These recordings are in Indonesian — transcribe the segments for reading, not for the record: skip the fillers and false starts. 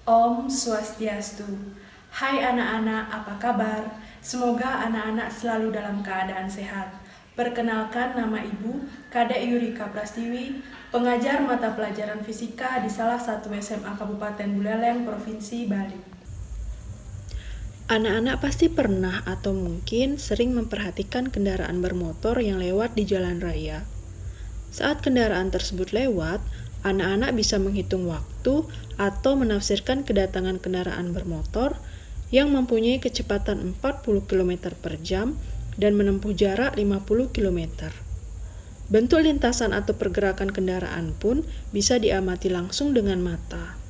Om Swastiastu. Hai anak-anak, apa kabar? Semoga anak-anak selalu dalam keadaan sehat. Perkenalkan, nama Ibu Kadek Yurika Prastiwi, pengajar mata pelajaran fisika di salah satu SMA Kabupaten Buleleng, Provinsi Bali. Anak-anak pasti pernah atau mungkin sering memperhatikan kendaraan bermotor yang lewat di jalan raya. Saat kendaraan tersebut lewat, anak-anak bisa menghitung waktu atau menafsirkan kedatangan kendaraan bermotor yang mempunyai kecepatan 40 km per jam dan menempuh jarak 50 km. Bentuk lintasan atau pergerakan kendaraan pun bisa diamati langsung dengan mata.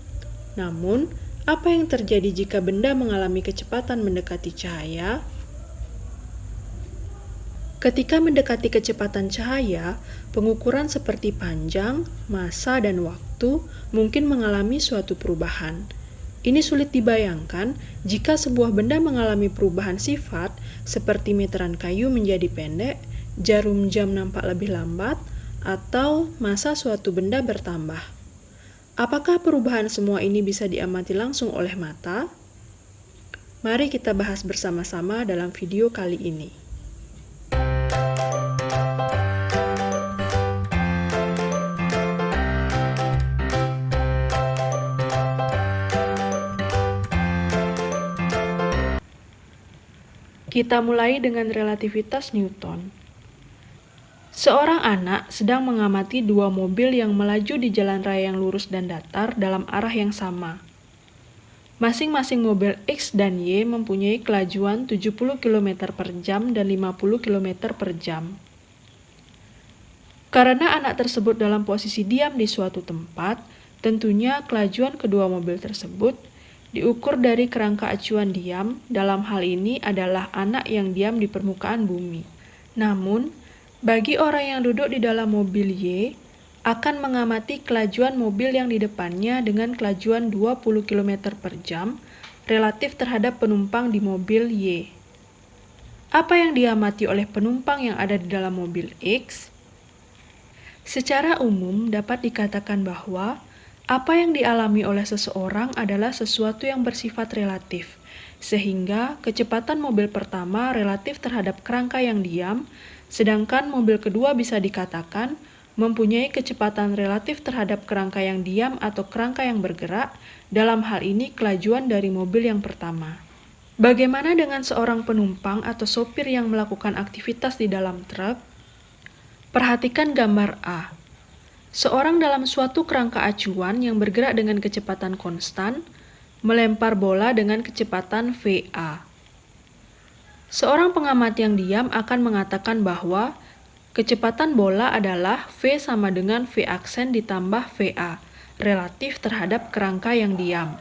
Namun, apa yang terjadi jika benda mengalami kecepatan mendekati cahaya? Ketika mendekati kecepatan cahaya, pengukuran seperti panjang, massa, dan waktu mungkin mengalami suatu perubahan. Ini sulit dibayangkan jika sebuah benda mengalami perubahan sifat, seperti meteran kayu menjadi pendek, jarum jam nampak lebih lambat, atau massa suatu benda bertambah. Apakah perubahan semua ini bisa diamati langsung oleh mata? Mari kita bahas bersama-sama dalam video kali ini. Kita mulai dengan relativitas Newton. Seorang anak sedang mengamati dua mobil yang melaju di jalan raya yang lurus dan datar dalam arah yang sama. Masing-masing mobil X dan Y mempunyai kelajuan 70 km per jam dan 50 km per jam. Karena anak tersebut dalam posisi diam di suatu tempat, tentunya kelajuan kedua mobil tersebut diukur dari kerangka acuan diam, dalam hal ini adalah anak yang diam di permukaan bumi. Namun, bagi orang yang duduk di dalam mobil Y, akan mengamati kelajuan mobil yang di depannya dengan kelajuan 20 km per jam relatif terhadap penumpang di mobil Y. Apa yang diamati oleh penumpang yang ada di dalam mobil X? Secara umum dapat dikatakan bahwa apa yang dialami oleh seseorang adalah sesuatu yang bersifat relatif, sehingga kecepatan mobil pertama relatif terhadap kerangka yang diam, sedangkan mobil kedua bisa dikatakan mempunyai kecepatan relatif terhadap kerangka yang diam atau kerangka yang bergerak, dalam hal ini kelajuan dari mobil yang pertama. Bagaimana dengan seorang penumpang atau sopir yang melakukan aktivitas di dalam truk? Perhatikan gambar A. Seorang dalam suatu kerangka acuan yang bergerak dengan kecepatan konstan, melempar bola dengan kecepatan VA. Seorang pengamat yang diam akan mengatakan bahwa kecepatan bola adalah V sama dengan V aksen ditambah VA, relatif terhadap kerangka yang diam.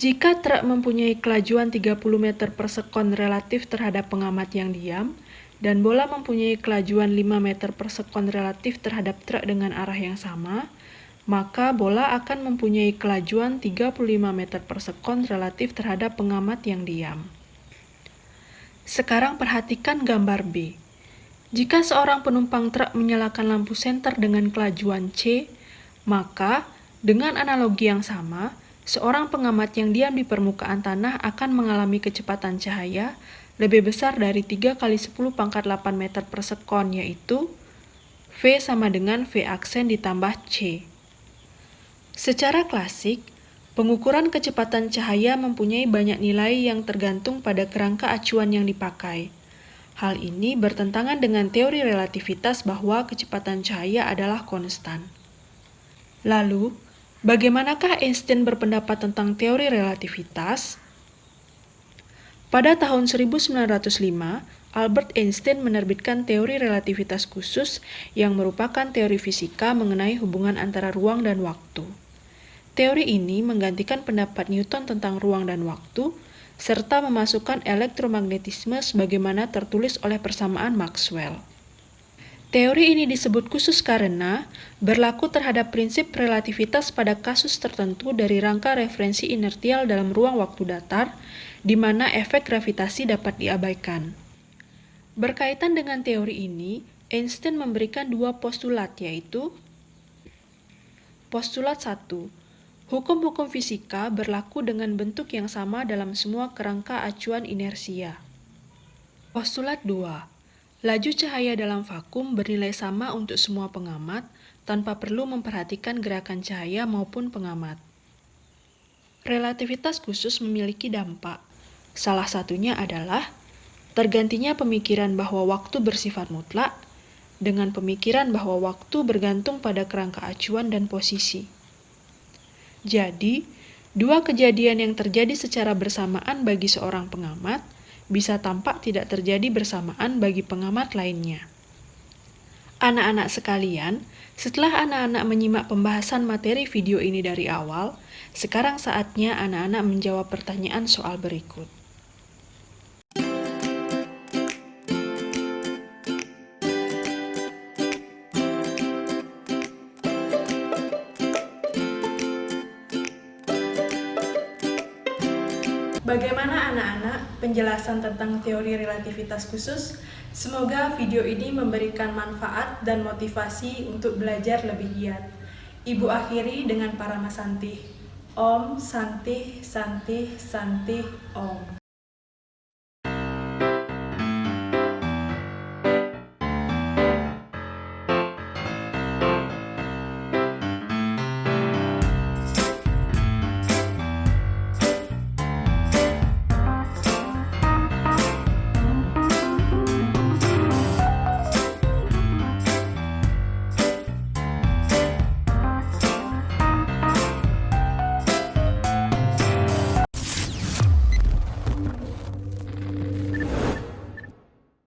Jika truk mempunyai kelajuan 30 meter per sekon relatif terhadap pengamat yang diam, dan bola mempunyai kelajuan 5 meter per sekon relatif terhadap truk dengan arah yang sama, maka bola akan mempunyai kelajuan 35 meter per sekon relatif terhadap pengamat yang diam. Sekarang perhatikan gambar B. Jika seorang penumpang truk menyalakan lampu senter dengan kelajuan C, maka dengan analogi yang sama, seorang pengamat yang diam di permukaan tanah akan mengalami kecepatan cahaya lebih besar dari 3 kali 10 pangkat 8 meter per sekon, yaitu V sama dengan V aksen ditambah C. Secara klasik, pengukuran kecepatan cahaya mempunyai banyak nilai yang tergantung pada kerangka acuan yang dipakai. Hal ini bertentangan dengan teori relativitas bahwa kecepatan cahaya adalah konstan. Lalu, bagaimanakah Einstein berpendapat tentang teori relativitas? Pada tahun 1905, Albert Einstein menerbitkan teori relativitas khusus yang merupakan teori fisika mengenai hubungan antara ruang dan waktu. Teori ini menggantikan pendapat Newton tentang ruang dan waktu, serta memasukkan elektromagnetisme sebagaimana tertulis oleh persamaan Maxwell. Teori ini disebut khusus karena berlaku terhadap prinsip relativitas pada kasus tertentu dari rangka referensi inertial dalam ruang waktu datar, di mana efek gravitasi dapat diabaikan. Berkaitan dengan teori ini, Einstein memberikan dua postulat, yaitu postulat 1. Hukum-hukum fisika berlaku dengan bentuk yang sama dalam semua kerangka acuan inersia. Postulat 2. Laju cahaya dalam vakum bernilai sama untuk semua pengamat tanpa perlu memperhatikan gerakan cahaya maupun pengamat. Relativitas khusus memiliki dampak. Salah satunya adalah tergantinya pemikiran bahwa waktu bersifat mutlak dengan pemikiran bahwa waktu bergantung pada kerangka acuan dan posisi. Jadi, dua kejadian yang terjadi secara bersamaan bagi seorang pengamat bisa tampak tidak terjadi bersamaan bagi pengamat lainnya. Anak-anak sekalian, setelah anak-anak menyimak pembahasan materi video ini dari awal, sekarang saatnya anak-anak menjawab pertanyaan soal berikut. Bagaimana anak-anak penjelasan tentang teori relativitas khusus? Semoga video ini memberikan manfaat dan motivasi untuk belajar lebih giat. Ibu akhiri dengan Parama Santih. Om Santih Santih Santih Om.